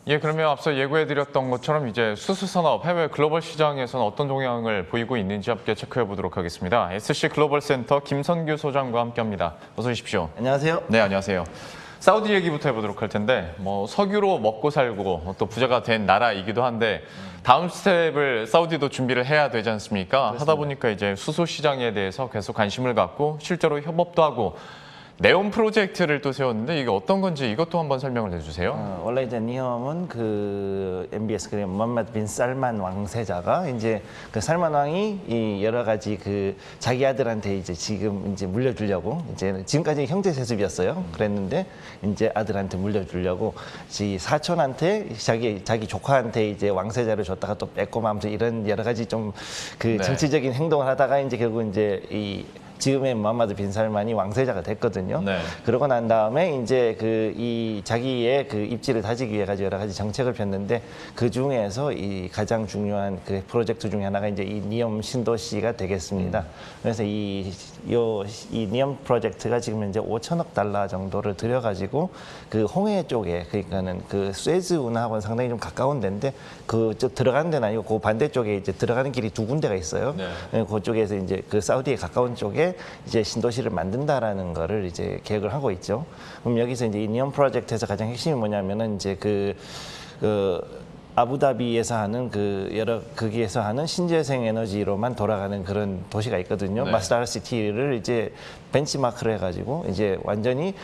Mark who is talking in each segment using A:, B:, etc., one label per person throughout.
A: 예, 그러면 앞서 예고해드렸던 것처럼 이제 수소산업 해외 글로벌 시장에서는 어떤 동향을 보이고 있는지 함께 체크해 보도록 하겠습니다. SC 글로벌 센터 김선규 소장과 함께합니다. 어서 오십시오.
B: 안녕하세요.
A: 네, 안녕하세요. 사우디 얘기부터 해보도록 할 텐데 석유로 먹고 살고 또 부자가 된 나라이기도 한데 다음 스텝을 사우디도 준비를 해야 되지 않습니까?
B: 그렇습니다.
A: 하다 보니까 이제 수소 시장에 대해서 계속 관심을 갖고 실제로 협업도 하고 네온 프로젝트를 또 세웠는데 이게 어떤 건지 이것도 한번 설명을 해주세요.
B: 원래 이제 니엄은 그 MBS 그 모함메드 빈 살만 왕세자가 이제 그 살만 왕이 이 여러 가지 그 자기 아들한테 이제 지금 이제 물려주려고 이제 지금까지 형제 세습이었어요. 그랬는데 이제 아들한테 물려주려고 지 사촌한테 자기 조카한테 이제 왕세자를 줬다가 또 뺏고 아무튼 이런 여러 가지 좀 그
A: 네.
B: 정치적인 행동을 하다가 이제 결국 이제 이 지금의 무함마드 빈 살만이 왕세자가 됐거든요.
A: 네.
B: 그러고 난 다음에 이제 이 자기의 그 입지를 다지기 위해 가지고 여러 가지 정책을 폈는데 그 중에서 이 가장 중요한 그 프로젝트 중에 하나가 이제 이 니엄 신도시가 되겠습니다. 그래서 이 니엄 프로젝트가 지금 현재 5천억 달러 정도를 들여가지고 그 홍해 쪽에 그러니까는 그 스웨즈 운하하고는 상당히 좀 가까운 데인데 그쪽 들어가는 데는 아니고 그 반대쪽에 이제 들어가는 길이 두 군데가 있어요.
A: 네.
B: 그쪽에서 이제 그 사우디에 가까운 쪽에 이제 신도시를 만든다라는 거를 이제 계획을 하고 있죠. 그럼 여기서 이제 이 니엄 프로젝트에서 가장 핵심이 뭐냐면은 이제 그 아부다비에서 하는 거기에서 하는 신재생 에너지로만 돌아가는 그런 도시가 있거든요.
A: 네.
B: 마스다르 시티를 이제 벤치마크를 해가지고 이제 완전히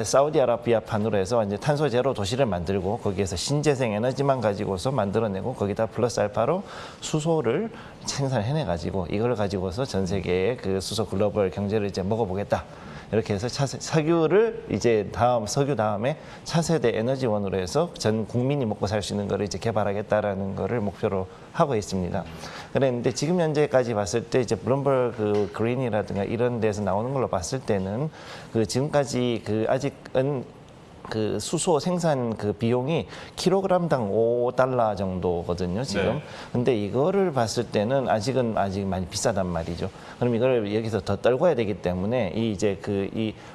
B: 사우디아라비아판으로 해서 완전 탄소 제로 도시를 만들고 거기에서 신재생 에너지만 가지고서 만들어내고 거기다 플러스 알파로 수소를 생산해내가지고 이걸 가지고서 전 세계의 그 수소 글로벌 경제를 이제 먹어보겠다. 이렇게 해서 석유를 이제 석유 다음에 차세대 에너지원으로 해서 전 국민이 먹고 살 수 있는 거를 이제 개발하겠다라는 거를 목표로 하고 있습니다. 그랬는데 지금 현재까지 봤을 때 이제 블룸버그 그린이라든가 이런 데서 나오는 걸로 봤을 때는 그 지금까지 그 아직은 그 수소 생산 그 비용이 킬로그램당 5달러 정도거든요, 지금.
A: 네.
B: 근데 이거를 봤을 때는 아직 많이 비싸단 말이죠. 그럼 이걸 여기서 더 떨궈야 되기 때문에 이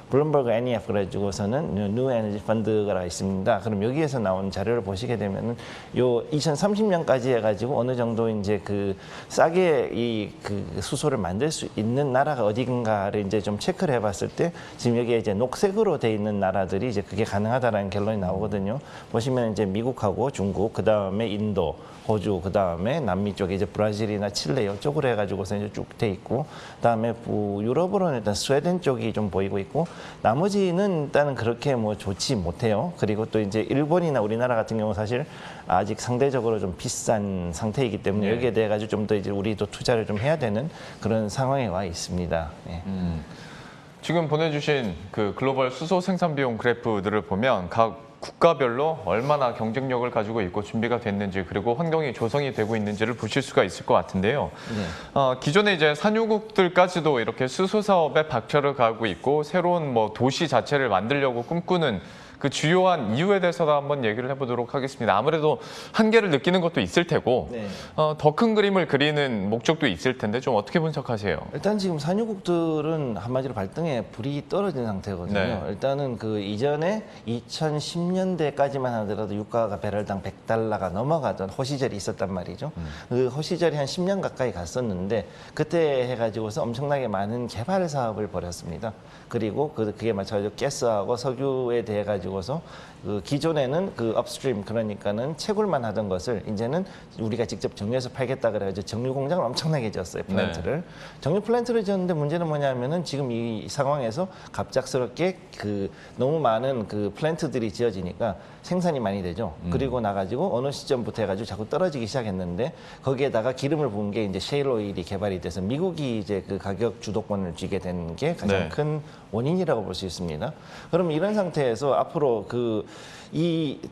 B: 블룸버그 NEF 그래가지고서는 뉴 에너지 펀드가 있습니다. 그럼 여기에서 나온 자료를 보시게 되면은 요 2030년까지 해가지고 어느 정도 이제 그 싸게 그 수소를 만들 수 있는 나라가 어딘가를 이제 좀 체크를 해봤을 때 지금 여기에 이제 녹색으로 돼 있는 나라들이 이제 그게 가능하다라는 결론이 나오거든요. 보시면 이제 미국하고 중국, 그 다음에 인도, 호주, 그 다음에 남미 쪽에 이제 브라질이나 칠레 이쪽으로 해가지고서 이제 쭉 돼 있고, 그 다음에 유럽으로는 일단 스웨덴 쪽이 좀 보이고 있고, 나머지는 일단은 그렇게 뭐 좋지 못해요. 그리고 또 이제 일본이나 우리나라 같은 경우 사실 아직 상대적으로 좀 비싼 상태이기 때문에
A: 네.
B: 여기에 대해 가지고 좀 더 이제 우리도 투자를 좀 해야 되는 그런 상황에 와 있습니다. 네.
A: 지금 보내주신 그 글로벌 수소 생산 비용 그래프들을 보면 각 국가별로 얼마나 경쟁력을 가지고 있고 준비가 됐는지 그리고 환경이 조성이 되고 있는지를 보실 수가 있을 것 같은데요.
B: 네.
A: 기존에 이제 산유국들까지도 이렇게 수소 사업에 박차를 가하고 있고 새로운 뭐 도시 자체를 만들려고 꿈꾸는 그 주요한 이유에 대해서도 한번 얘기를 해보도록 하겠습니다. 아무래도 한계를 느끼는 것도 있을 테고
B: 네.
A: 더 큰 그림을 그리는 목적도 있을 텐데 좀 어떻게 분석하세요?
B: 일단 지금 산유국들은 한마디로 발등에 불이 떨어진 상태거든요.
A: 네.
B: 일단은 그 이전에 2010년대까지만 하더라도 유가가 배럴당 100달러가 넘어가던 호시절이 있었단 말이죠. 그 호시절이 한 10년 가까이 갔었는데 그때 해가지고서 엄청나게 많은 개발 사업을 벌였습니다. 그리고 그게 마찬가지로 가스하고 석유에 대해 가지고서 그 기존에는 그 업스트림 그러니까는 채굴만 하던 것을 이제는 우리가 직접 정유해서 팔겠다 그래가지고 정유 공장을 엄청나게 지었어요, 플랜트를. 정유 플랜트를 지었는데 문제는 뭐냐면은 지금 이 상황에서 갑작스럽게 그 너무 많은 그 플랜트들이 지어지니까 생산이 많이 되죠. 그리고 나가지고 어느 시점부터 해가지고 자꾸 떨어지기 시작했는데 거기에다가 기름을 부은 게 이제 셰일 오일이 개발이 돼서 미국이 이제 그 가격 주도권을 쥐게 된 게 가장
A: 네.
B: 큰 원인이라고 볼 수 있습니다. 그럼 이런 상태에서 앞으로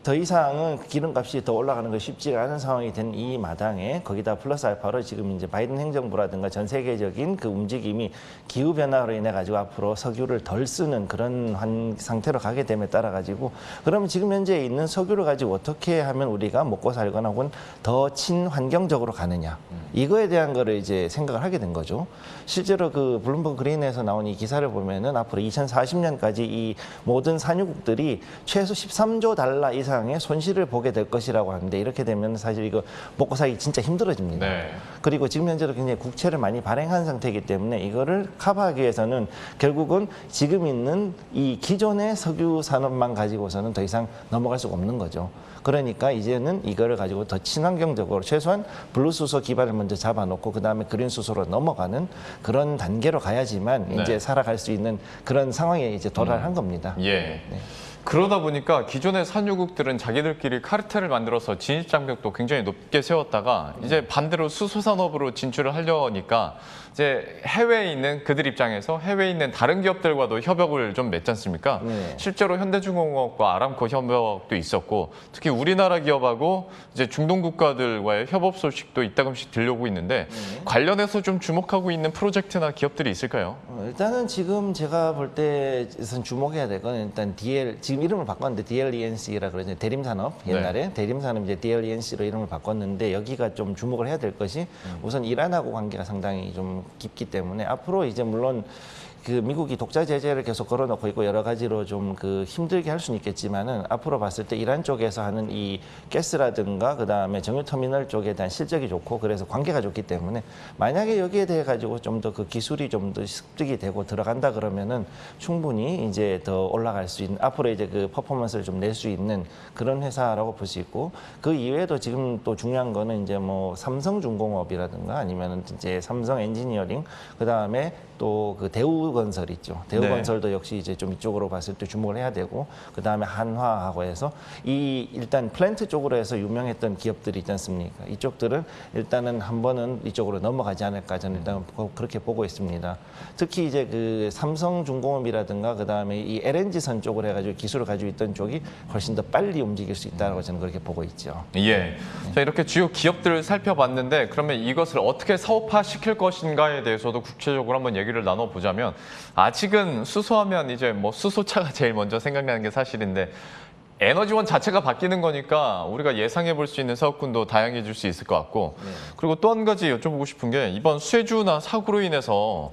B: 더 이상은 기름값이 더 올라가는 것이 쉽지가 않은 상황이 된 이 마당에 거기다 플러스 알파로 지금 이제 바이든 행정부라든가 전 세계적인 그 움직임이 기후 변화로 인해 가지고 앞으로 석유를 덜 쓰는 그런 상태로 가게 됨에 따라 가지고 그러면 지금 현재 있는 석유를 가지고 어떻게 하면 우리가 먹고 살거나 혹은 더 친환경적으로 가느냐 이거에 대한 거를 이제 생각을 하게 된 거죠. 실제로 그 블룸버그 그린에서 나온 이 기사를 보면은 앞으로 2040년까지 이 모든 산유국들이 기업들이 최소 13조 달러 이상의 손실을 보게 될 것이라고 하는데 이렇게 되면 사실 이거 먹고 살기 진짜 힘들어집니다.
A: 네.
B: 그리고 지금 현재로 굉장히 국채를 많이 발행한 상태이기 때문에 이거를 커버하기 위해서는 결국은 지금 있는 이 기존의 석유 산업만 가지고서는 더 이상 넘어갈 수가 없는 거죠. 그러니까 이제는 이거를 가지고 더 친환경적으로 최소한 블루 수소 기반을 먼저 잡아놓고 그 다음에 그린 수소로 넘어가는 그런 단계로 가야지만
A: 네.
B: 이제 살아갈 수 있는 그런 상황에 이제 도달한 겁니다.
A: 예.
B: 네.
A: 그러다 보니까 기존의 산유국들은 자기들끼리 카르텔을 만들어서 진입 장벽도 굉장히 높게 세웠다가 이제 반대로 수소 산업으로 진출을 하려니까 이제 해외에 있는 그들 입장에서 해외에 있는 다른 기업들과도 협약을 좀 맺지 않습니까?
B: 네.
A: 실제로 현대중공업과 아람코 협약도 있었고 특히 우리나라 기업하고 이제 중동 국가들과의 협업 소식도 이따금씩 들려오고 있는데 관련해서 좀 주목하고 있는 프로젝트나 기업들이 있을까요?
B: 일단은 지금 제가 볼 때선 주목해야 될 건 일단 지금 이름을 바꿨는데 DLENC라 그러죠. 대림산업 옛날에 대림산업 이제 DLENC로 이름을 바꿨는데 여기가 좀 주목을 해야 될 것이 우선 이란하고 관계가 상당히 좀 깊기 때문에 앞으로 이제 물론 그 미국이 독자 제재를 계속 걸어놓고 있고 여러 가지로 좀 그 힘들게 할 수는 있겠지만은 앞으로 봤을 때 이란 쪽에서 하는 이 가스라든가 그 다음에 정유 터미널 쪽에 대한 실적이 좋고 그래서 관계가 좋기 때문에 만약에 여기에 대해 가지고 좀 더 그 기술이 좀 더 습득이 되고 들어간다 그러면은 충분히 이제 더 올라갈 수 있는 앞으로 이제 그 퍼포먼스를 좀 낼 수 있는 그런 회사라고 볼 수 있고 그 이외에도 지금 또 중요한 거는 이제 뭐 삼성중공업이라든가 아니면은 이제 삼성 엔지니어링 그 다음에 또 그 대우건설 있죠. 대우건설도 역시 이제 좀 이쪽으로 봤을 때 주목을 해야 되고 그 다음에 한화하고 해서 이 일단 플랜트 쪽으로 해서 유명했던 기업들이 있지 않습니까? 이쪽들은 일단은 한 번은 이쪽으로 넘어가지 않을까 저는 일단 그렇게 보고 있습니다. 특히 이제 그 삼성중공업이라든가 그 다음에 이 LNG선 쪽으로 해가지고 기술을 가지고 있던 쪽이 훨씬 더 빨리 움직일 수 있다고 저는 그렇게 보고 있죠.
A: 예. 자, 이렇게 주요 기업들을 살펴봤는데 그러면 이것을 어떻게 사업화 시킬 것인가에 대해서도 구체적으로 한번 얘기를 나눠보자면 아직은 수소하면 이제 뭐 수소차가 제일 먼저 생각나는 게 사실인데 에너지원 자체가 바뀌는 거니까 우리가 예상해 볼 수 있는 사업군도 다양해질 수 있을 것 같고 그리고 또 한 가지 여쭤보고 싶은 게 이번 수혜주나 사고로 인해서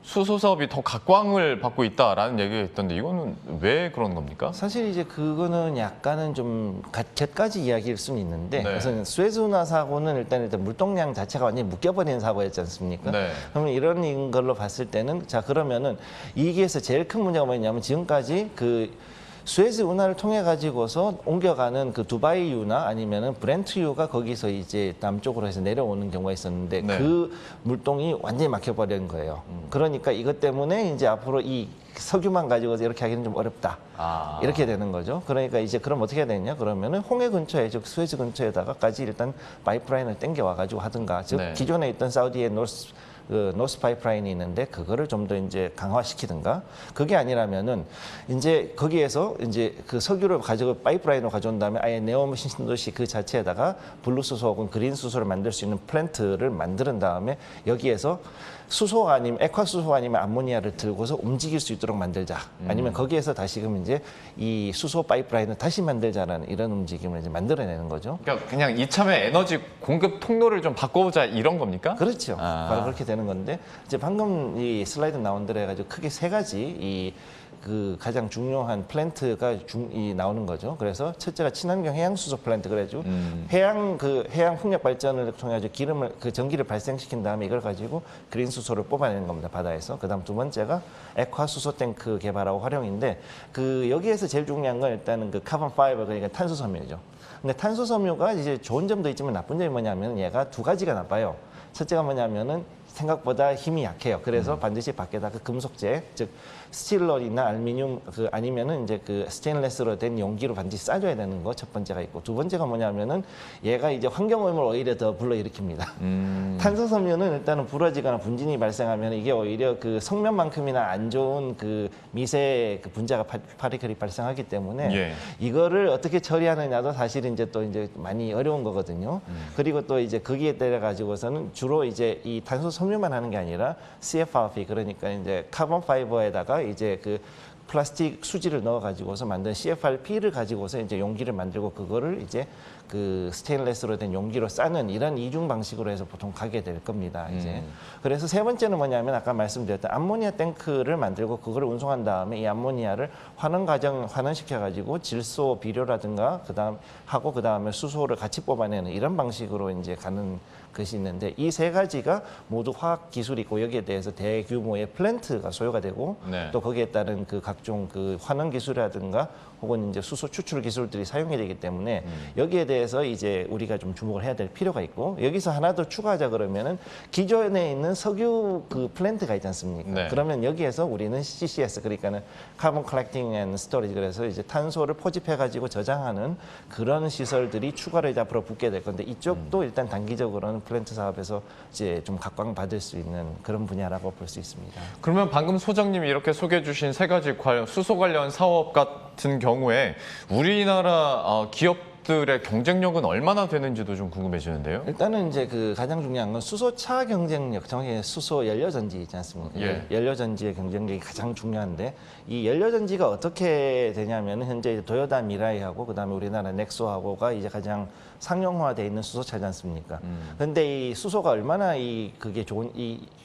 A: 수소 사업이 더 각광을 받고 있다라는 얘기가 있던데 이거는 왜 그런 겁니까?
B: 사실 이제 그거는 약간은 좀 곁가지 이야기일 수는 있는데
A: 네.
B: 우선 수에즈운하 사고는 일단 물동량 자체가 완전히 묶여버리는 사고였지 않습니까?
A: 네.
B: 그러면 이런 걸로 봤을 때는 자 그러면은 이게에서 제일 큰 문제가 뭐냐면 지금까지 그 수에즈 운하를 통해 가지고서 옮겨가는 그 두바이유나 아니면은 브렌트유가 거기서 이제 남쪽으로 해서 내려오는 경우가 있었는데
A: 네.
B: 그 물동이 완전히 막혀버린 거예요. 그러니까 이것 때문에 이제 앞으로 이 석유만 가지고서 이렇게 하기는 좀 어렵다. 이렇게 되는 거죠. 그러니까 이제 그럼 어떻게 해야 되냐? 그러면은 홍해 근처에 즉 수에즈 근처에다가까지 일단 파이프라인을 땡겨 와가지고 하든가 즉
A: 네.
B: 기존에 있던 사우디의 노스 파이프라인이 있는데 그거를 좀 더 이제 강화시키든가 그게 아니라면은 이제 거기에서 이제 그 석유를 가지고 파이프라인으로 가져온 다음에 아예 네오신 도시 그 자체에다가 블루 수소 혹은 그린 수소를 만들 수 있는 플랜트를 만드는 다음에 여기에서 수소 아니면 액화 수소 아니면 암모니아를 들고서 움직일 수 있도록 만들자. 아니면 거기에서 다시금 이제 이 수소 파이프라인을 다시 만들자라는 이런 움직임을 이제 만들어내는 거죠.
A: 그러니까 그냥 이참에 에너지 공급 통로를 좀 바꿔보자 이런 겁니까?
B: 그렇죠. 바로 그렇게 되는 건데 이제 방금 이 슬라이드 나온 대로 해가지고 크게 세 가지 그 가장 중요한 플랜트가 나오는 거죠. 그래서 첫째가 친환경 해양 수소 플랜트 그래가지고 해양 풍력 발전을 통해 가지고 전기를 발생시킨 다음에 이걸 가지고 그린 수소를 뽑아내는 겁니다. 바다에서. 그다음 두 번째가 액화 수소 탱크 개발하고 활용인데 그 여기에서 제일 중요한 건 일단은 그 카본 파이버 그러니까 탄소 섬유죠. 근데 탄소 섬유가 이제 좋은 점도 있지만 나쁜 점이 뭐냐면 얘가 두 가지가 나빠요. 첫째가 뭐냐면은 생각보다 힘이 약해요. 그래서 반드시 밖에다 그 금속재, 즉 스틸러이나 알루미늄 아니면은 이제 그 스테인레스로 된 용기로 반드시 싸줘야 되는 거 첫 번째가 있고 두 번째가 뭐냐면은 얘가 이제 환경오염을 오히려 더 불러일으킵니다. 탄소섬유는 일단은 부러지거나 분진이 발생하면 이게 오히려 그 성면만큼이나 안 좋은 그 미세 그 분자가 파리클이 발생하기 때문에
A: 예.
B: 이거를 어떻게 처리하느냐도 사실 이제 또 이제 많이 어려운 거거든요. 그리고 또 이제 거기에 따라 가지고서는 주로 이제 이 탄소 섬유만 하는 게 아니라 CFRP 그러니까 이제 카본 파이버에다가 이제 그 플라스틱 수지를 넣어 가지고서 만든 CFRP를 가지고서 이제 용기를 만들고 그거를 이제 그 스테인레스로 된 용기로 싸는 이런 이중 방식으로 해서 보통 가게 될 겁니다. 이제 그래서 세 번째는 뭐냐면 아까 말씀드렸던 암모니아 탱크를 만들고 그걸 운송한 다음에 이 암모니아를 환원시켜 가지고 질소 비료라든가 그다음에 수소를 같이 뽑아내는 이런 방식으로 이제 가는 것이 있는데 이 세 가지가 모두 화학 기술이 있고 여기에 대해서 대규모의 플랜트가 소요가 되고
A: 네.
B: 또 거기에 따른 그 각종 그 환원 기술이라든가 혹은 이제 수소 추출 기술들이 사용이 되기 때문에 여기에 대해서 이제 우리가 좀 주목을 해야 될 필요가 있고 여기서 하나 더 추가하자 그러면은 기존에 있는 석유 그 플랜트가 있지 않습니까?
A: 네.
B: 그러면 여기에서 우리는 CCS 그러니까는 카본 컬렉팅 앤 스토리지 그래서 이제 탄소를 포집해 가지고 저장하는 그런 시설들이 추가로 이제 앞으로 붙게 될 건데 이쪽도 일단 단기적으로는 플랜트 사업에서 이제 좀 각광받을 수 있는 그런 분야라고 볼 수 있습니다.
A: 그러면 방금 소장님이 이렇게 소개해 주신 세 가지 수소 관련 사업 같은 경우에 우리나라 기업들의 경쟁력은 얼마나 되는지도 좀 궁금해지는데요.
B: 일단은 이제 그 가장 중요한 건 수소차 경쟁력, 정확히 수소 연료전지 있지 않습니까?
A: 예.
B: 연료전지의 경쟁력이 가장 중요한데 이 연료전지가 어떻게 되냐면 현재 도요타 미라이하고 그다음에 우리나라 넥소하고가 이제 가장 상용화되어 있는 수소차지 않습니까? 그런데 이 수소가 얼마나 이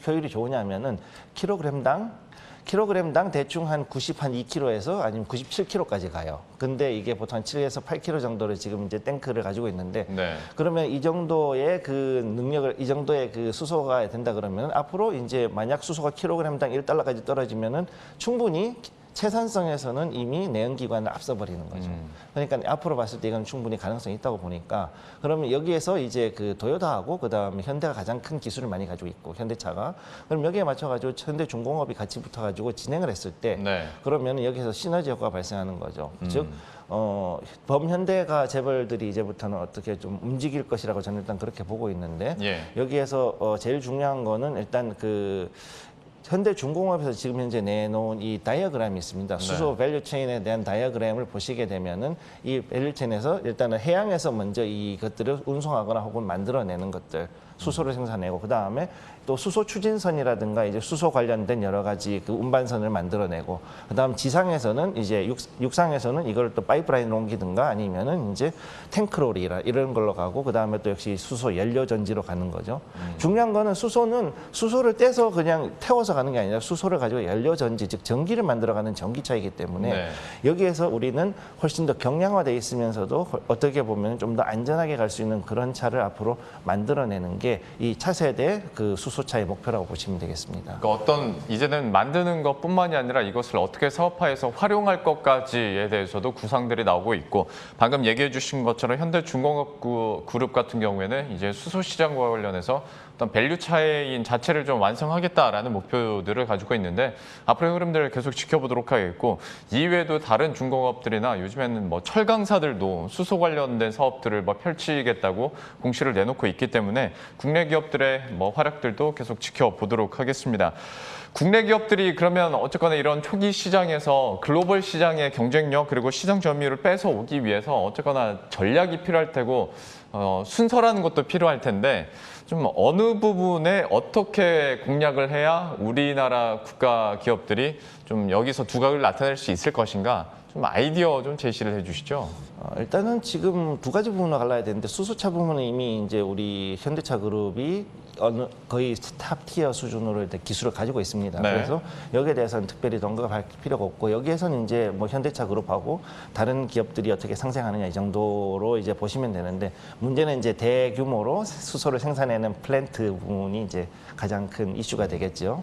B: 효율이 좋으냐면은 킬로그램당 대충 한 92kg에서 아니면 97kg까지 가요. 근데 이게 보통 한 7에서 8kg 정도를 지금 이제 탱크를 가지고 있는데
A: 네.
B: 그러면 이 정도의 그 능력을 이 정도의 그 수소가 된다 그러면 앞으로 이제 만약 수소가 킬로그램당 1달러까지 떨어지면은 충분히 채산성에서는 이미 내연기관을 앞서버리는 거죠. 그러니까 앞으로 봤을 때 이건 충분히 가능성이 있다고 보니까 그러면 여기에서 이제 그 도요타하고 그다음에 현대가 가장 큰 기술을 많이 가지고 있고 현대차가 그럼 여기에 맞춰가지고 현대중공업이 같이 붙어가지고 진행을 했을 때
A: 네.
B: 그러면 여기서 시너지 효과가 발생하는 거죠. 즉 범현대가 재벌들이 이제부터는 어떻게 좀 움직일 것이라고 저는 일단 그렇게 보고 있는데
A: 예.
B: 여기에서 제일 중요한 거는 일단 그 현대중공업에서 지금 현재 내놓은 이 다이어그램이 있습니다. 수소 밸류 체인에 대한 다이어그램을 보시게 되면은 이 밸류 체인에서 일단은 해양에서 먼저 이것들을 운송하거나 혹은 만들어내는 것들, 수소를 생산하고 그 다음에 또 수소 추진선이라든가 이제 수소 관련된 여러 가지 그 운반선을 만들어내고 그다음 지상에서는 이제 육상에서는 이걸 또 파이프라인으로 옮기든가 아니면은 이제 탱크로리라 이런 걸로 가고 그다음에 또 역시 수소 연료 전지로 가는 거죠. 중요한 거는 수소를 떼서 그냥 태워서 가는 게 아니라 수소를 가지고 연료 전지 즉 전기를 만들어가는 전기차이기 때문에
A: 네.
B: 여기에서 우리는 훨씬 더 경량화돼 있으면서도 어떻게 보면 좀 더 안전하게 갈 수 있는 그런 차를 앞으로 만들어내는 게 이 차세대 그 수소차의 목표라고 보시면 되겠습니다.
A: 그러니까 어떤 이제는 만드는 것뿐만이 아니라 이것을 어떻게 사업화해서 활용할 것까지에 대해서도 구상들이 나오고 있고 방금 얘기해 주신 것처럼 현대중공업 그룹 같은 경우에는 이제 수소 시장과 관련해서 어떤 밸류 차이인 자체를 좀 완성하겠다라는 목표들을 가지고 있는데 앞으로의 흐름들을 계속 지켜보도록 하겠고 이외에도 다른 중공업들이나 요즘에는 뭐 철강사들도 수소 관련된 사업들을 뭐 펼치겠다고 공시를 내놓고 있기 때문에 국내 기업들의 뭐 활약들도 계속 지켜보도록 하겠습니다. 국내 기업들이 그러면 어쨌거나 이런 초기 시장에서 글로벌 시장의 경쟁력 그리고 시장 점유율을 뺏어오기 위해서 어쨌거나 전략이 필요할 테고 순서라는 것도 필요할 텐데 좀 어느 부분에 어떻게 공략을 해야 우리나라 국가 기업들이 좀 여기서 두각을 나타낼 수 있을 것인가 좀 아이디어 좀 제시를 해주시죠.
B: 일단은 지금 두 가지 부분으로 갈라야 되는데 수소차 부분은 이미 이제 우리 현대차 그룹이 거의 탑 티어 수준으로 일단 기술을 가지고 있습니다.
A: 네.
B: 그래서 여기에 대해서는 특별히 언급할 필요가 없고 여기에서는 이제 뭐 현대차 그룹하고 다른 기업들이 어떻게 상생하느냐 이 정도로 이제 보시면 되는데 문제는 이제 대규모로 수소를 생산해내는 플랜트 부분이 이제 가장 큰 이슈가 되겠죠.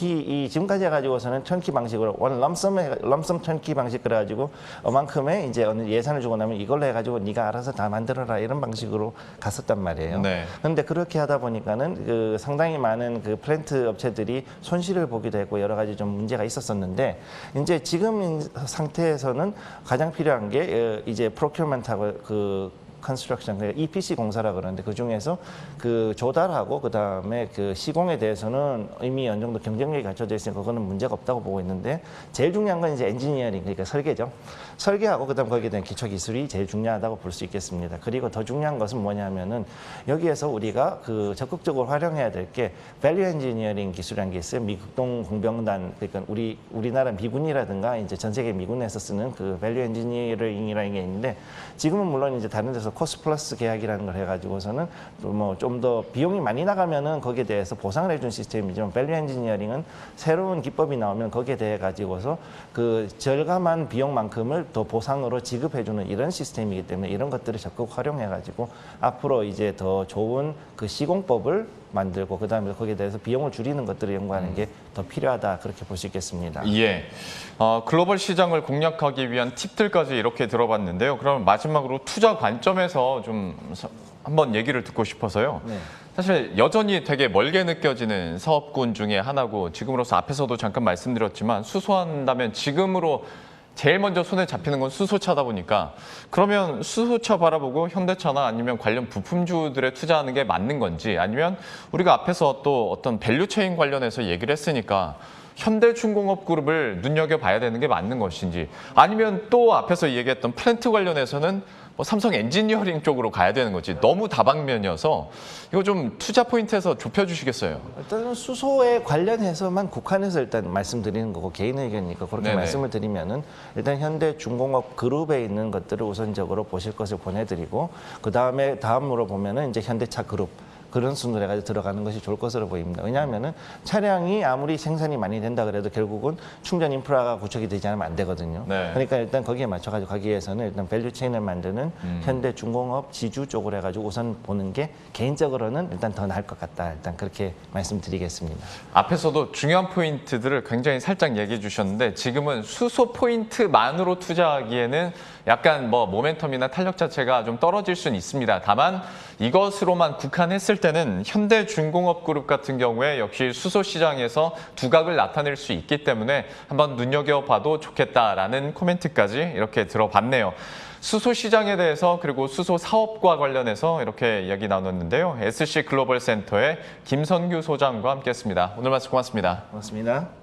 B: 이 지금까지 해가지고서는 턴키 방식으로 럼섬 턴키 방식 그래가지고 어만큼의 이제 어느 예산을 주고 나면 이걸로 해가지고 네가 알아서 다 만들어라 이런 방식으로 갔었단 말이에요.
A: 네.
B: 그런데 그렇게 하다 보니까는 그 상당히 많은 그 플랜트 업체들이 손실을 보기도 했고 여러 가지 좀 문제가 있었었는데 이제 지금 상태에서는 가장 필요한 게 이제 프로큐먼트하고 그 컨스트럭션, 그러니까 EPC 공사라 그러는데 그 중에서 그 조달하고 그 다음에 그 시공에 대해서는 이미 어느 정도 경쟁력이 갖춰져 있으니까 그거는 문제가 없다고 보고 있는데 제일 중요한 건 이제 엔지니어링, 그러니까 설계죠. 설계하고 그다음 거기에 대한 기초 기술이 제일 중요하다고 볼 수 있겠습니다. 그리고 더 중요한 것은 뭐냐면은 여기에서 우리가 그 적극적으로 활용해야 될 게 밸류 엔지니어링 기술이라는 게 있어요. 미국동 공병단, 그러니까 우리나라 미군이라든가 이제 전 세계 미군에서 쓰는 그 밸류 엔지니어링이라는 게 있는데 지금은 물론 이제 다른 데서 코스트 플러스 계약이라는 걸 해가지고서는 뭐 좀 더 비용이 많이 나가면은 거기에 대해서 보상을 해준 시스템이지만 밸류 엔지니어링은 새로운 기법이 나오면 거기에 대해 가지고서 그 절감한 비용만큼을 더 보상으로 지급해주는 이런 시스템이기 때문에 이런 것들을 적극 활용해가지고 앞으로 이제 더 좋은 그 시공법을 만들고 그다음에 거기에 대해서 비용을 줄이는 것들을 연구하는 게 더 필요하다 그렇게 볼 수 있겠습니다.
A: 예. 글로벌 시장을 공략하기 위한 팁들까지 이렇게 들어봤는데요. 그럼 마지막으로 투자 관점에서 좀 한번 얘기를 듣고 싶어서요.
B: 네.
A: 사실 여전히 되게 멀게 느껴지는 사업군 중에 하나고 지금으로서 앞에서도 잠깐 말씀드렸지만 수소한다면 지금으로 제일 먼저 손에 잡히는 건 수소차다 보니까 그러면 수소차 바라보고 현대차나 아니면 관련 부품주들에 투자하는 게 맞는 건지 아니면 우리가 앞에서 또 어떤 밸류체인 관련해서 얘기를 했으니까 현대중공업 그룹을 눈여겨봐야 되는 게 맞는 것인지 아니면 또 앞에서 얘기했던 플랜트 관련해서는 뭐 삼성 엔지니어링 쪽으로 가야 되는 거지 너무 다방면이어서 이거 좀 투자 포인트에서 좁혀주시겠어요?
B: 일단은 수소에 관련해서만 국한해서 일단 말씀드리는 거고 개인 의견이니까 그렇게
A: 네네.
B: 말씀을 드리면은 일단 현대중공업 그룹에 있는 것들을 우선적으로 보실 것을 보내드리고 그 다음에 다음으로 보면은 이제 현대차 그룹. 그런 순으로 해가지고 들어가는 것이 좋을 것으로 보입니다. 왜냐하면은 차량이 아무리 생산이 많이 된다 그래도 결국은 충전 인프라가 구축이 되지 않으면 안 되거든요.
A: 네.
B: 그러니까 일단 거기에 맞춰가지고 가기 위해서는 일단 밸류체인을 만드는 현대중공업 지주 쪽으로 해가지고 우선 보는 게 개인적으로는 일단 더 나을 것 같다. 일단 그렇게 말씀드리겠습니다.
A: 앞에서도 중요한 포인트들을 굉장히 살짝 얘기해 주셨는데 지금은 수소 포인트만으로 투자하기에는 약간 뭐 모멘텀이나 탄력 자체가 좀 떨어질 수는 있습니다. 다만 이것으로만 국한했을 때는 현대중공업 그룹 같은 경우에 역시 수소 시장에서 두각을 나타낼 수 있기 때문에 한번 눈여겨봐도 좋겠다라는 코멘트까지 이렇게 들어봤네요. 수소 시장에 대해서 그리고 수소 사업과 관련해서 이렇게 이야기 나눴는데요. SC 글로벌 센터의 김선규 소장과 함께했습니다. 오늘 말씀 고맙습니다.
B: 고맙습니다.